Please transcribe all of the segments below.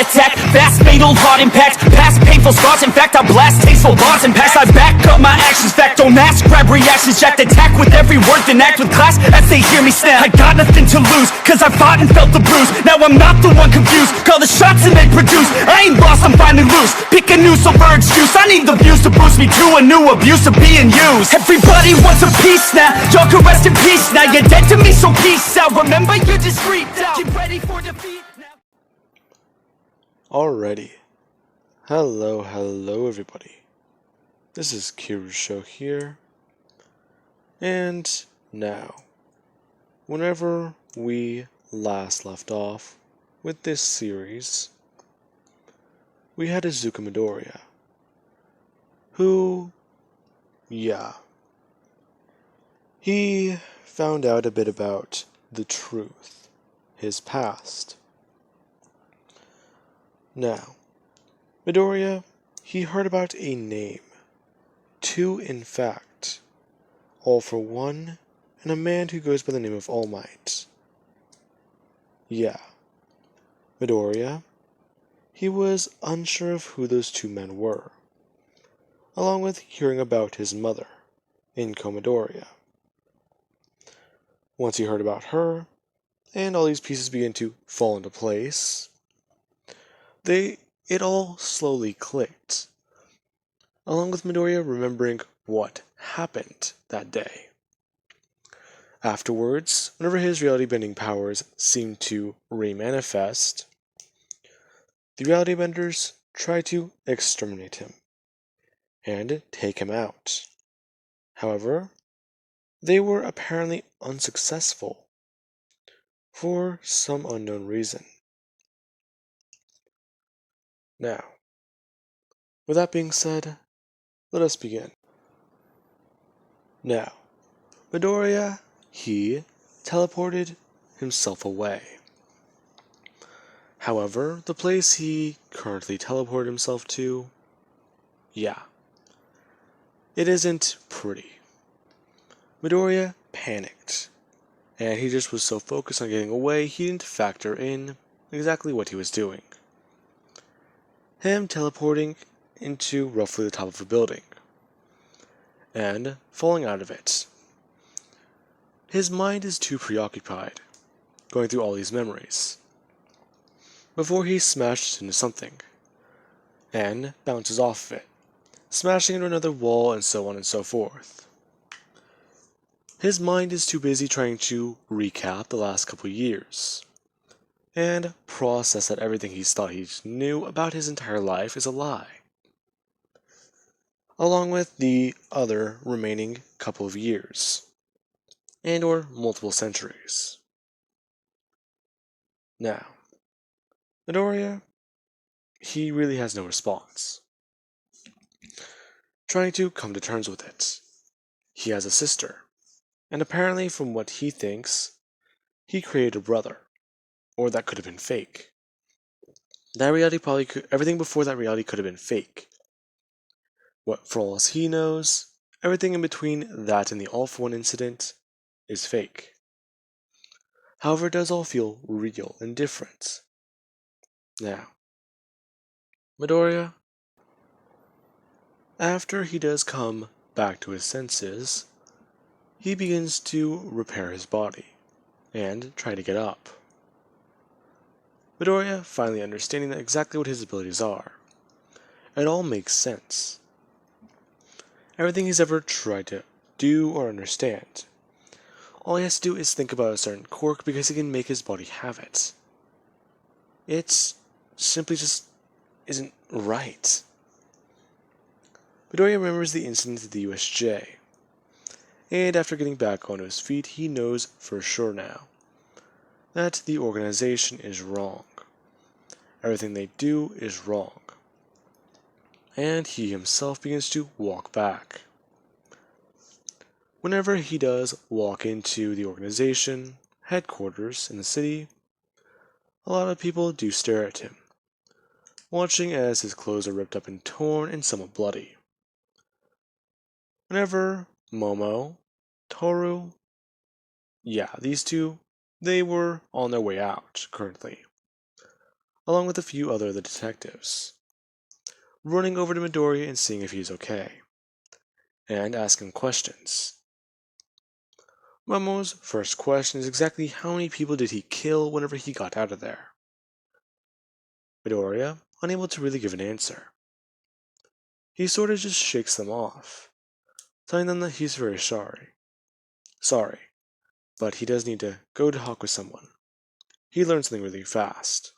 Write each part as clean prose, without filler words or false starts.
attack, fast fatal heart impact, past painful scars. In fact, I blast tasteful bars and packs. I back up my actions, fact don't ask, grab reactions, jacked attack with every word, then act with class as they hear me snap. I got nothing to lose, cause I fought and felt the bruise. Now I'm not the one confused, call the shots and they produce. I ain't lost, I'm finally loose, pick a new silver excuse. I need the views to boost me to a new abuse of being used. Everybody wants a piece now, y'all can rest in peace now. You're dead to me, so peace out. Remember, you're just freaked out. Get ready for defeat now. Alrighty. Hello everybody. This is Kirusho here. And now, whenever we last left off with this series, we had Izuku Midoriya, who, he found out a bit about the truth, his past. Now, Midoriya, he heard about a name, two in fact, all for one, and a man who goes by the name of All Might. Midoriya, he was unsure of who those two men were, along with hearing about his mother, Midoriya. Once he heard about her, and all these pieces began to fall into place, it all slowly clicked, along with Midoriya remembering what happened that day. Afterwards, whenever his reality-bending powers seemed to remanifest, the reality benders tried to exterminate him and take him out. However, they were apparently unsuccessful for some unknown reason. Now, with that being said, let us begin. Now, Midoriya, he teleported himself away. However, the place he currently teleported himself to, it isn't pretty. Midoriya panicked, and he just was so focused on getting away, he didn't factor in exactly what he was doing. Him teleporting into roughly the top of a building, and falling out of it. His mind is too preoccupied, going through all these memories, before he smashed into something, and bounces off of it, smashing into another wall and so on and so forth. His mind is too busy trying to recap the last couple years, and process that everything he's thought he knew about his entire life is a lie, along with the other remaining couple of years, and or multiple centuries. Now, Midoriya, he really has no response. Trying to come to terms with it. He has a sister, and apparently from what he thinks, he created a brother, or that could have been everything before that reality could have been fake. What, for all as he knows, everything in between that and the All For One incident is fake. However, it does all feel real and different. Now, Midoriya, after he does come back to his senses, he begins to repair his body and try to get up. Midoriya finally understanding exactly what his abilities are. It all makes sense. Everything he's ever tried to do or understand, all he has to do is think about a certain quirk because he can make his body have it. It simply just isn't right. Midoriya remembers the incident at the USJ, and after getting back onto his feet, he knows for sure now that the organization is wrong. Everything they do is wrong. And he himself begins to walk back. Whenever he does walk into the organization headquarters in the city, a lot of people do stare at him, watching as his clothes are ripped up and torn and somewhat bloody. Whenever Momo, Toru, these two, they were on their way out currently, along with a few other of the detectives, running over to Midoriya and seeing if he's okay, and asking questions. Momo's first question is exactly how many people did he kill whenever he got out of there. Midoriya, unable to really give an answer. He sort of just shakes them off, telling them that he's very sorry. Sorry, but he does need to go talk with someone. He learned something really fast,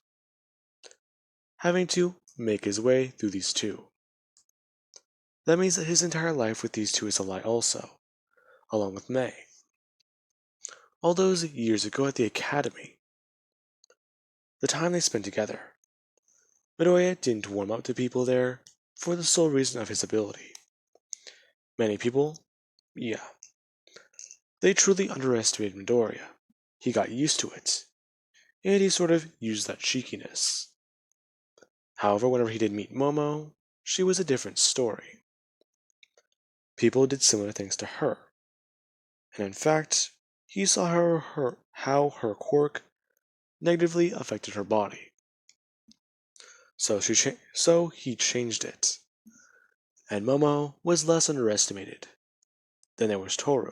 having to make his way through these two. That means that his entire life with these two is a lie also, along with May. All those years ago at the academy, the time they spent together, Midoriya didn't warm up to people there for the sole reason of his ability. Many people, yeah, they truly underestimated Midoriya. He got used to it, and he sort of used that cheekiness. However, whenever he did meet Momo, she was a different story. People did similar things to her, and in fact, he saw how her quirk negatively affected her body. So he changed it, and Momo was less underestimated. Then there was Toru.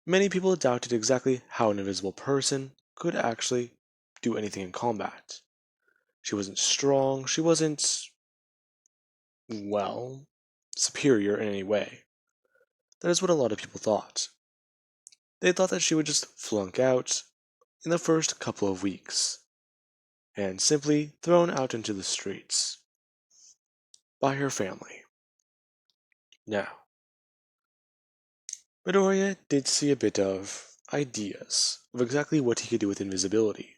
Many people doubted exactly how an invisible person could actually do anything in combat. She wasn't strong, she wasn't, well, superior in any way. That is what a lot of people thought. They thought that she would just flunk out in the first couple of weeks, and simply thrown out into the streets by her family. Now, Midoriya did see a bit of ideas of exactly what he could do with invisibility,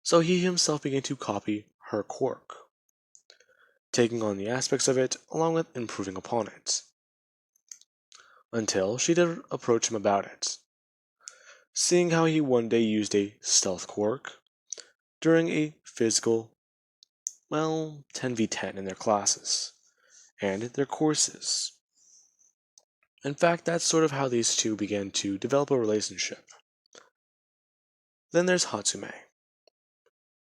so he himself began to copy her quirk, taking on the aspects of it along with improving upon it, until she did approach him about it, seeing how he one day used a stealth quirk during a physical, 10v10 in their classes and their courses. In fact, that's sort of how these two began to develop a relationship. Then there's Hatsume.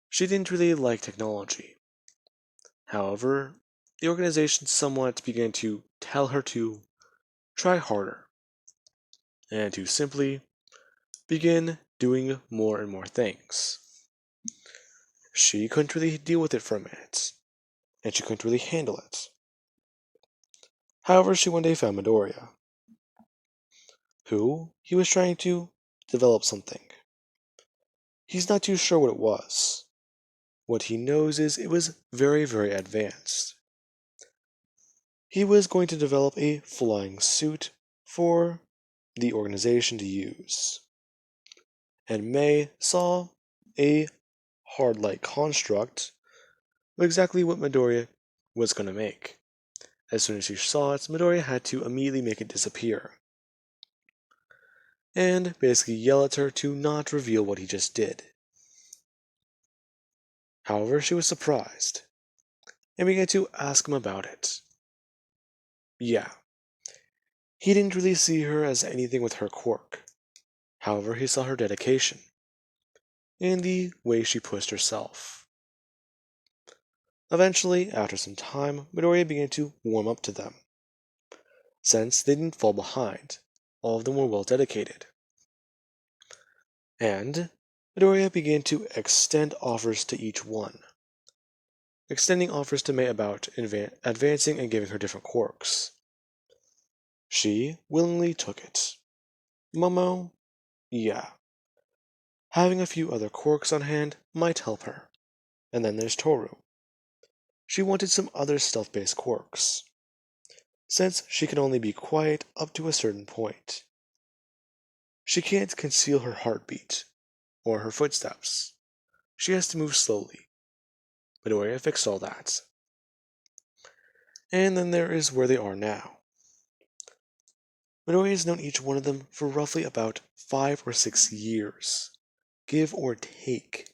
She didn't really like technology. However, the organization somewhat began to tell her to try harder and to simply begin doing more and more things. She couldn't really deal with it for a minute, and she couldn't really handle it. However, she one day found Midoriya, who he was trying to develop something. He's not too sure what it was. What he knows is it was very, very advanced. He was going to develop a flying suit for the organization to use. And May saw a hard-like construct of exactly what Midoriya was going to make. As soon as she saw it, Midoriya had to immediately make it disappear, and basically yell at her to not reveal what he just did. However, she was surprised, and began to ask him about it. Yeah, he didn't really see her as anything with her quirk. However, he saw her dedication, and the way she pushed herself. Eventually, after some time, Midoriya began to warm up to them. Since they didn't fall behind, all of them were well dedicated. And Midoriya began to extend offers to each one, extending offers to May about advancing and giving her different quirks. She willingly took it. Momo, yeah. Having a few other quirks on hand might help her. And then there's Toru. She wanted some other stealth-based quirks, since she can only be quiet up to a certain point. She can't conceal her heartbeat, or her footsteps. She has to move slowly. Midoriya fixed all that. And then there is where they are now. Midoriya has known each one of them for roughly about 5 or 6 years, give or take.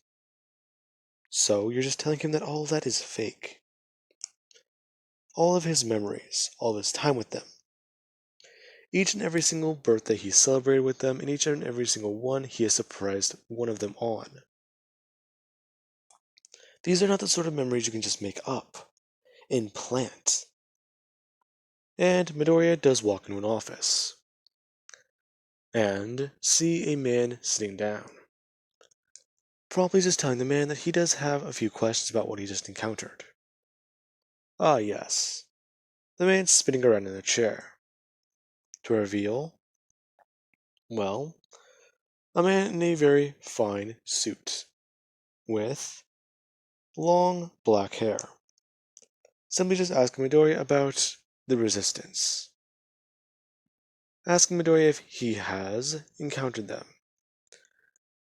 So you're just telling him that all of that is fake. All of his memories, all of his time with them. Each and every single birthday he celebrated with them, and each and every single one he has surprised one of them on. These are not the sort of memories you can just make up, implant. And Midoriya does walk into an office and see a man sitting down. Probably just telling the man that he does have a few questions about what he just encountered. Ah, yes. The man's spinning around in a chair. To reveal, well, a man in a very fine suit, with long black hair. Simply just asking Midoriya about the resistance. Asking Midoriya if he has encountered them.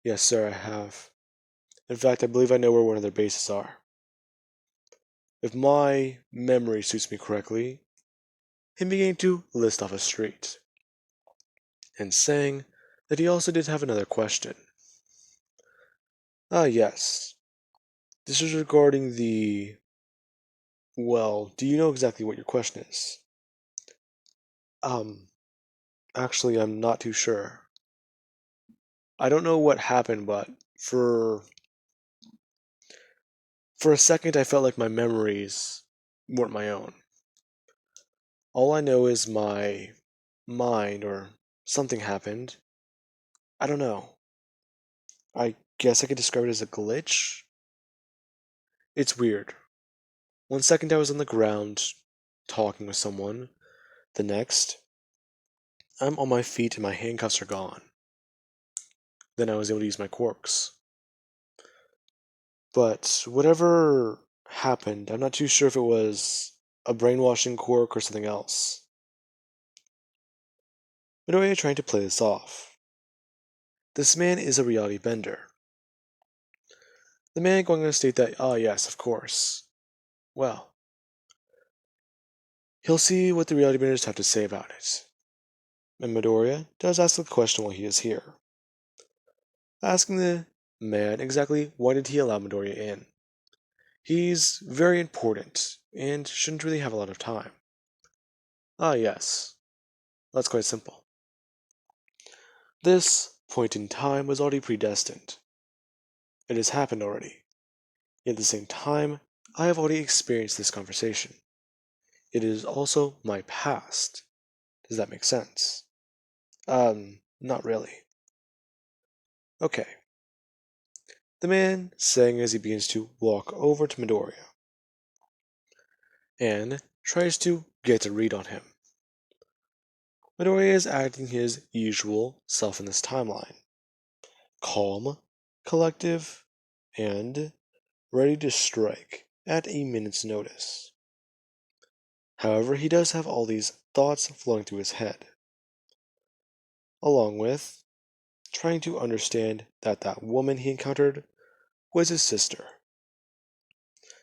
Yes, sir, I have. In fact, I believe I know where one of their bases are. If my memory suits me correctly, him beginning to list off a street, and saying that he also did have another question. Ah, yes. This is regarding the... Well, do you know exactly what your question is? Um, Actually, I'm not too sure. I don't know what happened, but for a second I felt like my memories weren't my own. All I know is my mind or something happened. I don't know. I guess I could describe it as a glitch. It's weird. One second I was on the ground talking with someone. The next, I'm on my feet and my handcuffs are gone. Then I was able to use my quirks. But whatever happened, I'm not too sure if it was a brainwashing quirk or something else. Midoriya trying to play this off. This man is a reality bender. The man going to state that, ah yes, of course. Well, he'll see what the reality benders have to say about it. And Midoriya does ask the question while he is here. Asking the man exactly why did he allow Midoriya in. He's very important, and shouldn't really have a lot of time. Ah yes, that's quite simple. This point in time was already predestined. It has happened already. Yet at the same time, I have already experienced this conversation. It is also my past. Does that make sense? Not really. Okay. The man saying as he begins to walk over to Midoriya and tries to get a read on him. Midoriya is acting his usual self in this timeline. Calm, collective, and ready to strike at a minute's notice. However, he does have all these thoughts flowing through his head, along with trying to understand that that woman he encountered was his sister.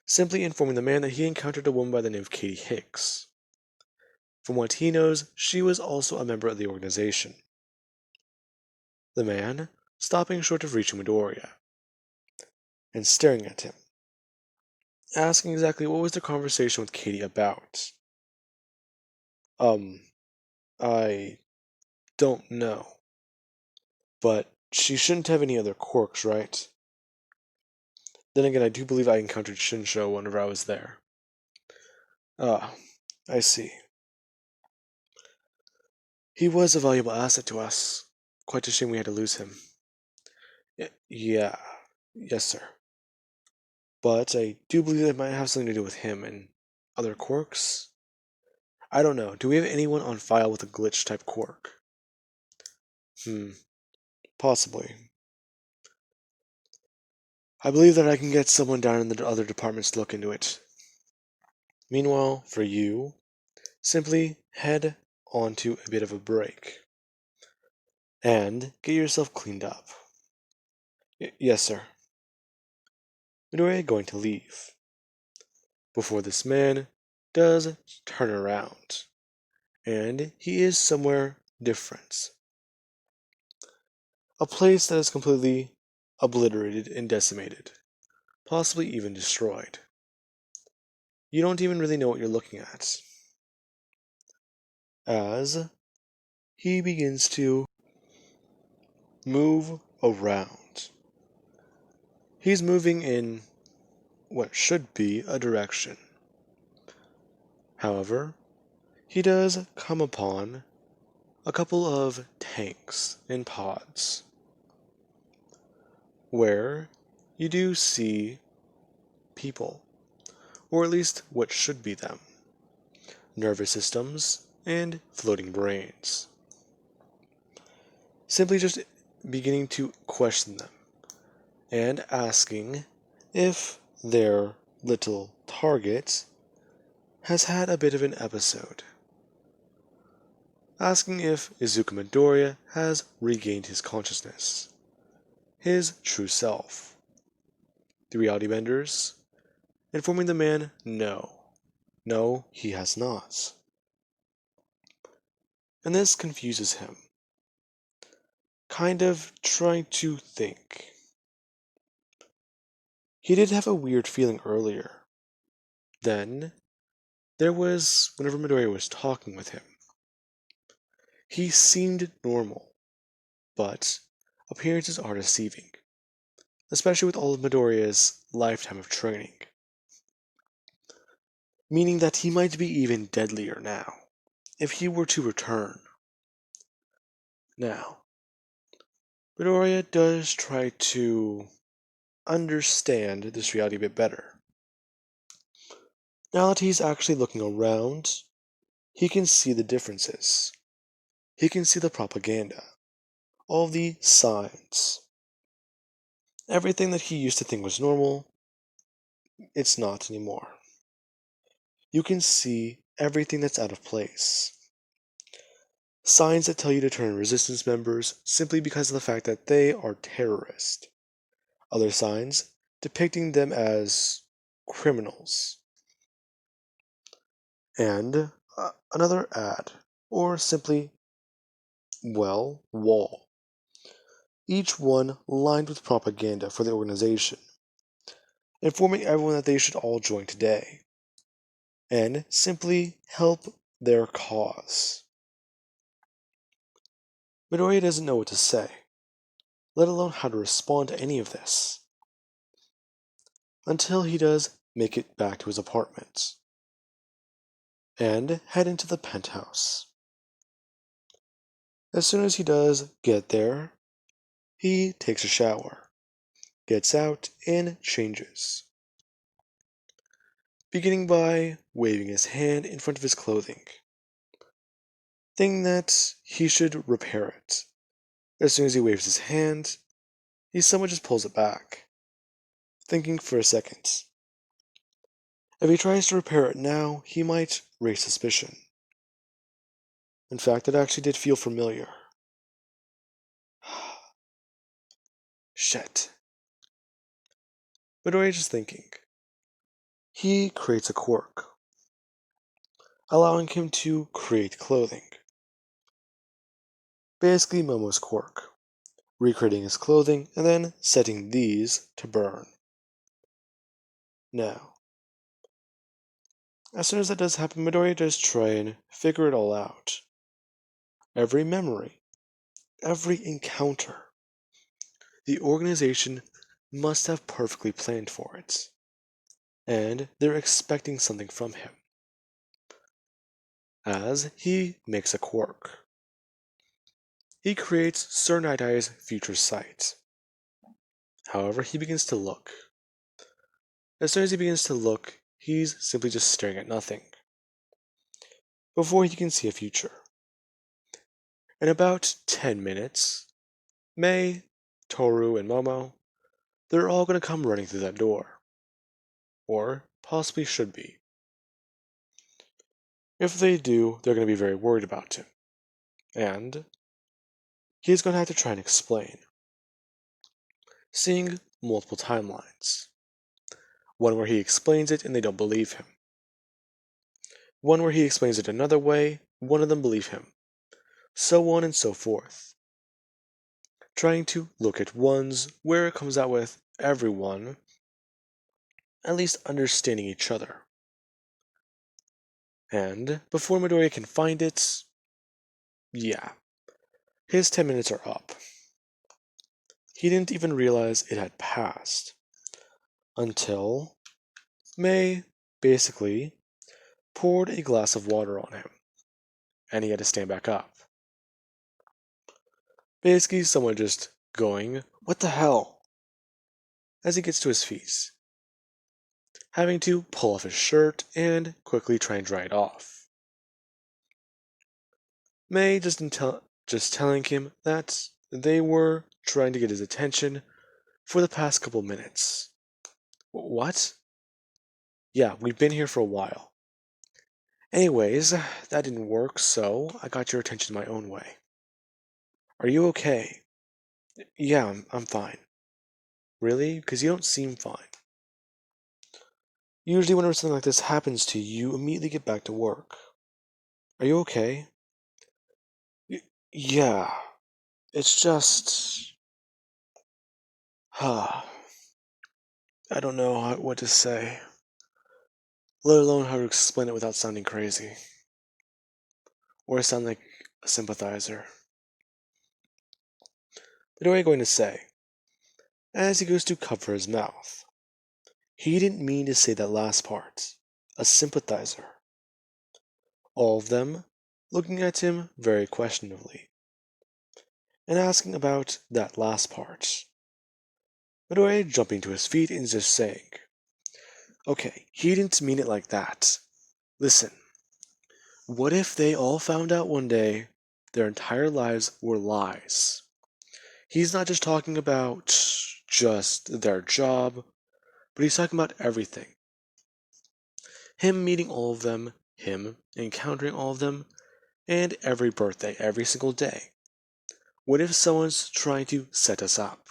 Simply informing the man that he encountered a woman by the name of Katie Hicks. From what he knows, she was also a member of the organization. The man stopping short of reaching Midoriya and staring at him, asking exactly what was the conversation with Katie about. I don't know. But she shouldn't have any other quirks, right? Then again, I do believe I encountered Shinsho whenever I was there. Ah, I see. He was a valuable asset to us. Quite a shame we had to lose him. Yeah, yes, sir. But I do believe it might have something to do with him and other quirks. I don't know. Do we have anyone on file with a glitch type quirk? Possibly. I believe that I can get someone down in the other departments to look into it. Meanwhile, for you, simply head onto a bit of a break and get yourself cleaned up. Yes, sir. Midoriya going to leave before this man does turn around, and he is somewhere different. A place that is completely obliterated and decimated, possibly even destroyed. You don't even really know what you're looking at. As he begins to move around. He's moving in what should be a direction. However, he does come upon a couple of tanks and pods where you do see people, or at least what should be them, nervous systems and floating brains. Simply just beginning to question them and asking if their little target has had a bit of an episode. Asking if Izuku Midoriya has regained his consciousness, his true self. The reality benders informing the man no, he has not. And this confuses him, kind of trying to think. He did have a weird feeling earlier. Then, there was whenever Midoriya was talking with him. He seemed normal, but appearances are deceiving, especially with all of Midoriya's lifetime of training. Meaning that he might be even deadlier now, if he were to return. Now, Midoriya does try to understand this reality a bit better. Now that he's actually looking around, he can see the differences. He can see the propaganda, all the signs. Everything that he used to think was normal, it's not anymore. You can see everything that's out of place. Signs that tell you to turn resistance members simply because of the fact that they are terrorists. Other signs depicting them as criminals. And another ad, or simply, well, wall. Each one lined with propaganda for the organization, informing everyone that they should all join today, and simply help their cause. Midoriya doesn't know what to say, let alone how to respond to any of this, until he does make it back to his apartment, and head into the penthouse. As soon as he does get there, he takes a shower, gets out, and changes. Beginning by waving his hand in front of his clothing, thinking that he should repair it. As soon as he waves his hand, he somewhat just pulls it back, thinking for a second. If he tries to repair it now, he might raise suspicion. In fact, it actually did feel familiar. Shit. Midoriya is thinking. He creates a quirk, allowing him to create clothing. Basically Momo's quirk, recreating his clothing and then setting these to burn. Now, as soon as that does happen, Midoriya does try and figure it all out. Every memory, every encounter, the organization must have perfectly planned for it, and they're expecting something from him. As he makes a quirk, he creates Sir Night-Eye's future sight. However, he begins to look. As soon as he begins to look, he's simply just staring at nothing, before he can see a future. In about 10 minutes, Mei, Toru, and Momo, they're all going to come running through that door. Or possibly should be. If they do, they're going to be very worried about him. And he's going to have to try and explain. Seeing multiple timelines. One where he explains it and they don't believe him. One where he explains it another way, one of them believe him. So on and so forth. Trying to look at ones where it comes out with everyone at least understanding each other. And before Midoriya can find it, yeah, his 10 minutes are up. He didn't even realize it had passed until May basically poured a glass of water on him, and he had to stand back up. Basically, someone just going, "What the hell?" as he gets to his feet, having to pull off his shirt and quickly try and dry it off. May just telling him that they were trying to get his attention for the past couple minutes. What? Yeah, we've been here for a while. Anyways, that didn't work, so I got your attention my own way. Are you okay? Yeah, I'm fine. Really? Because you don't seem fine. Usually, whenever something like this happens to you, you immediately get back to work. Are you okay? Yeah, it's just. I don't know what to say, let alone how to explain it without sounding crazy. Or sound like a sympathizer. But what are you going to say? As he goes to cover his mouth. He didn't mean to say that last part. A sympathizer. All of them looking at him very questionably, and asking about that last part. Midoriya jumping to his feet and just saying, "Okay, he didn't mean it like that. Listen, what if they all found out one day their entire lives were lies? He's not just talking about just their job, but he's talking about everything. Him meeting all of them, him encountering all of them, and every birthday, every single day. What if someone's trying to set us up?"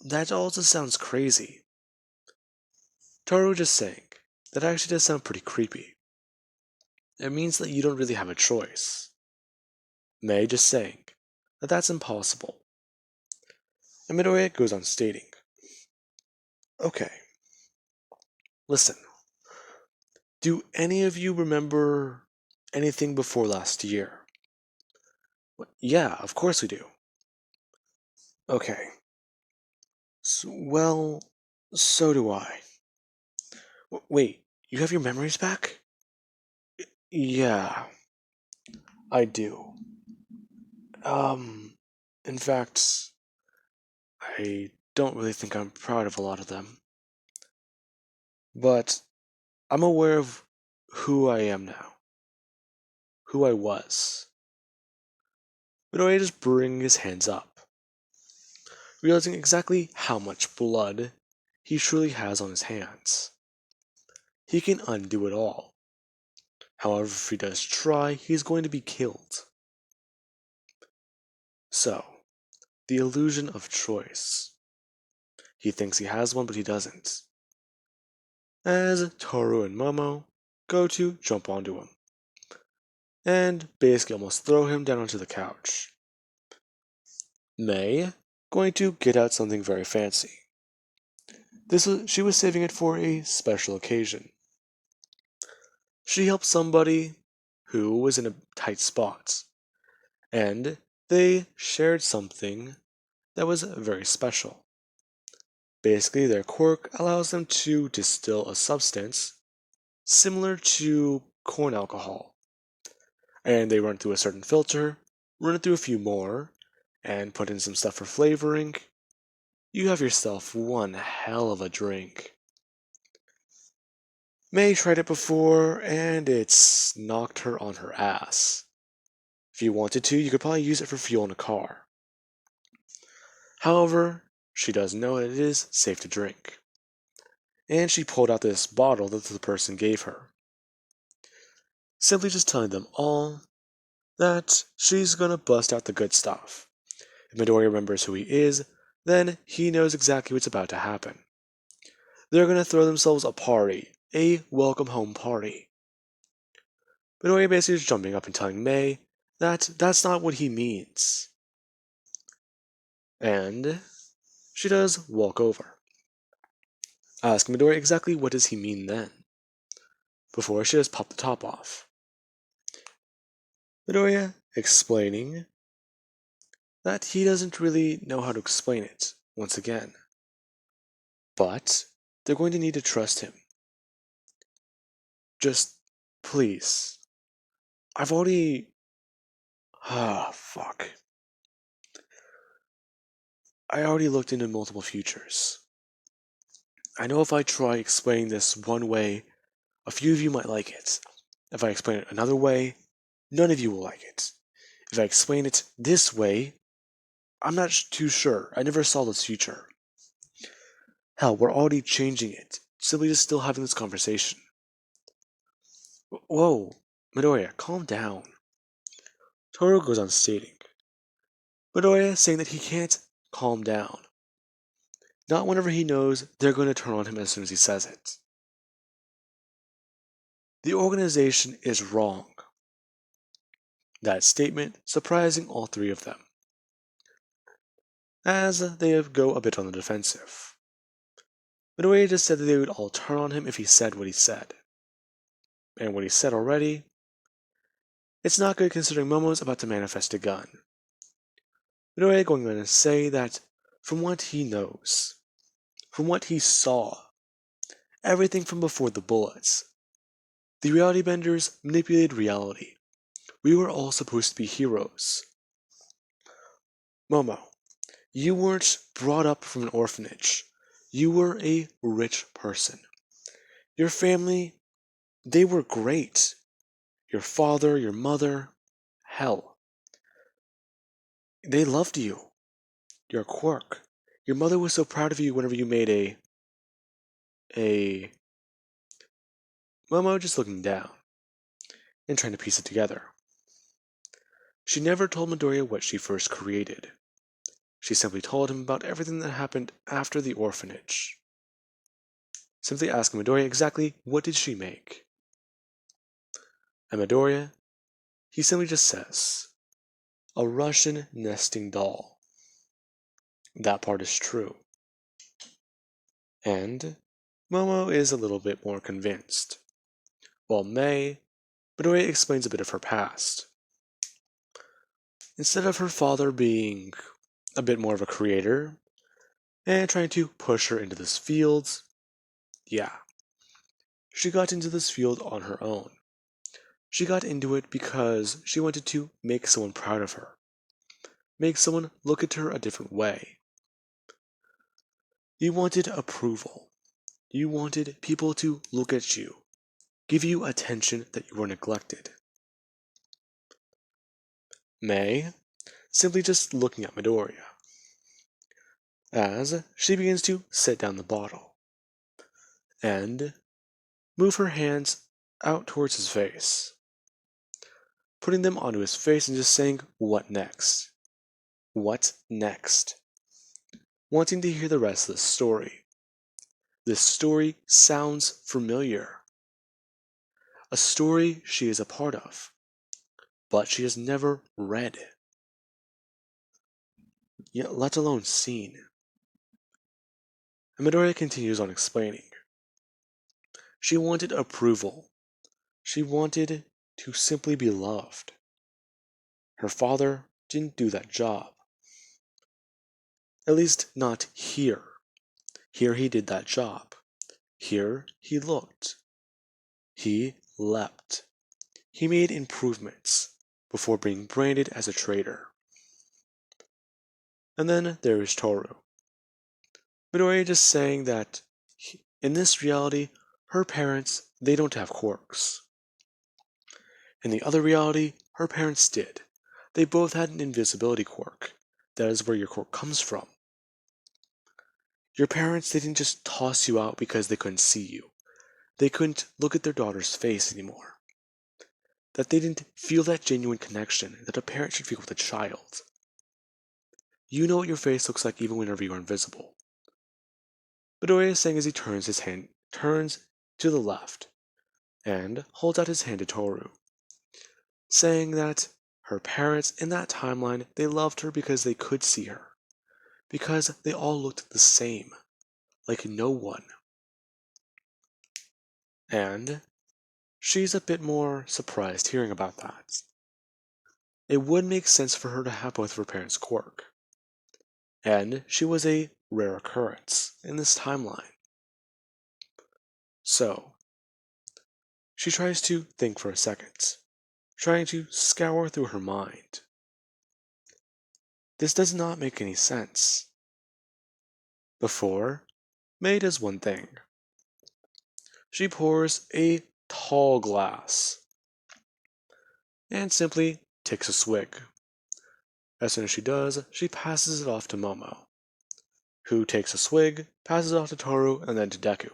That also sounds crazy. Toru just saying, that actually does sound pretty creepy. It means that you don't really have a choice. May just saying, that that's impossible. And Midoriya goes on stating, "Okay, listen, do any of you remember anything before last year?" "Yeah, of course we do." "Okay, well, so do I." Wait, you have your memories back?" "Yeah, I do. Um, in fact, I don't really think I'm proud of a lot of them. But I'm aware of who I am now, who I was." Midoriya just bring his hands up, realizing exactly how much blood he truly has on his hands. He can undo it all. However, if he does try, he's going to be killed. So, the illusion of choice. He thinks he has one, but he doesn't. As Toru and Momo go to jump onto him, and basically almost throw him down onto the couch. May going to get out something very fancy. She was saving it for a special occasion. She helped somebody who was in a tight spot, and they shared something that was very special. Basically, their quirk allows them to distill a substance similar to corn alcohol, and they run it through a certain filter, run it through a few more, and put in some stuff for flavoring. You have yourself one hell of a drink. May tried it before, and it's knocked her on her ass. If you wanted to, you could probably use it for fuel in a car. However, she does know that it is safe to drink. And she pulled out this bottle that the person gave her, simply just telling them all that she's gonna bust out the good stuff. If Midoriya remembers who he is, then he knows exactly what's about to happen. They're gonna throw themselves a party, a welcome home party. Midoriya basically is jumping up and telling May that that's not what he means. And she does walk over, asking Midoriya exactly what does he mean then, before she does pop the top off. Midoriya explaining that he doesn't really know how to explain it once again. But they're going to need to trust him. Just, please. I've already... fuck. I already looked into multiple futures. I know if I try explaining this one way, a few of you might like it. If I explain it another way, none of you will like it. If I explain it this way, I'm not too sure. I never saw this future. Hell, we're already changing it. Simply just still having this conversation. Whoa, Midoriya, calm down. Toru goes on stating. Midoriya saying that he can't calm down. Not whenever he knows they're going to turn on him as soon as he says it. The organization is wrong. That statement surprising all three of them, as they go a bit on the defensive. Midoriya just said that they would all turn on him if he said what he said. And what he said already, it's not good considering Momo's about to manifest a gun. Midoriya going on to say that from what he knows, from what he saw, everything from before the bullets, the reality benders manipulated reality. We were all supposed to be heroes. Momo, you weren't brought up from an orphanage. You were a rich person. Your family, they were great. Your father, your mother, hell. They loved you. Your quirk. Your mother was so proud of you whenever you made a... Momo just looking down and trying to piece it together. She never told Midoriya what she first created. She simply told him about everything that happened after the orphanage. Simply asking Midoriya exactly what did she make. And Midoriya, he simply just says, a Russian nesting doll. That part is true. And Momo is a little bit more convinced. While Midoriya explains a bit of her past. Instead of her father being a bit more of a creator and trying to push her into this field, yeah, she got into this field on her own. She got into it because she wanted to make someone proud of her, make someone look at her a different way. You wanted approval. You wanted people to look at you, give you attention that you were neglected. May, simply just looking at Midoriya, as she begins to set down the bottle, and move her hands out towards his face, putting them onto his face and just saying, what next? What next? Wanting to hear the rest of the story. This story sounds familiar. A story she is a part of, but she has never read, yet let alone seen. And Midoriya continues on explaining. She wanted approval. She wanted to simply be loved. Her father didn't do that job. At least not here. Here he did that job. Here he looked. He leapt. He made improvements before being branded as a traitor. And then there is Toru. Midoriya just saying that in this reality, her parents, they don't have quirks. In the other reality, her parents did. They both had an invisibility quirk. That is where your quirk comes from. Your parents, they didn't just toss you out because they couldn't see you. They couldn't look at their daughter's face anymore. That they didn't feel that genuine connection that a parent should feel with a child. You know what your face looks like even whenever you are invisible. Midoriya is saying as he turns to the left and holds out his hand to Toru, saying that her parents in that timeline, they loved her because they could see her, because they all looked the same, like no one. And she's a bit more surprised hearing about that. It would make sense for her to have both of her parents' quirk, and she was a rare occurrence. in this timeline. So, she tries to think for a second, trying to scour through her mind. This does not make any sense. Before, May does one thing. She pours a tall glass and simply takes a swig. As soon as she does, she passes it off to Momo, who takes a swig, passes it off to Toru, and then to Deku.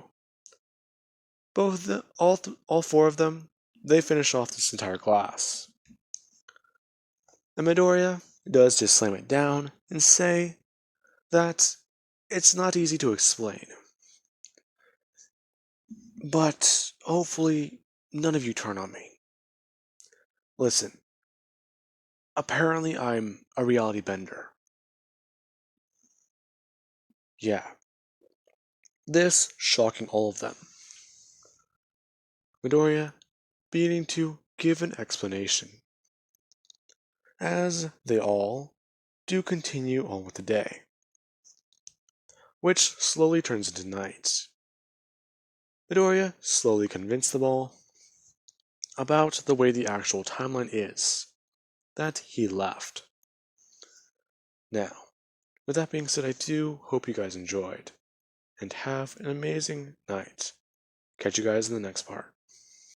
All four of them, they finish off this entire glass. And Midoriya does just slam it down and say that it's not easy to explain. But hopefully none of you turn on me. Listen, apparently I'm a reality bender. Yeah. This shocking all of them. Midoriya beginning to give an explanation, as they all do continue on with the day, which slowly turns into night. Midoriya slowly convinced them all about the way the actual timeline is that he left. Now, with that being said, I do hope you guys enjoyed, and have an amazing night. Catch you guys in the next part.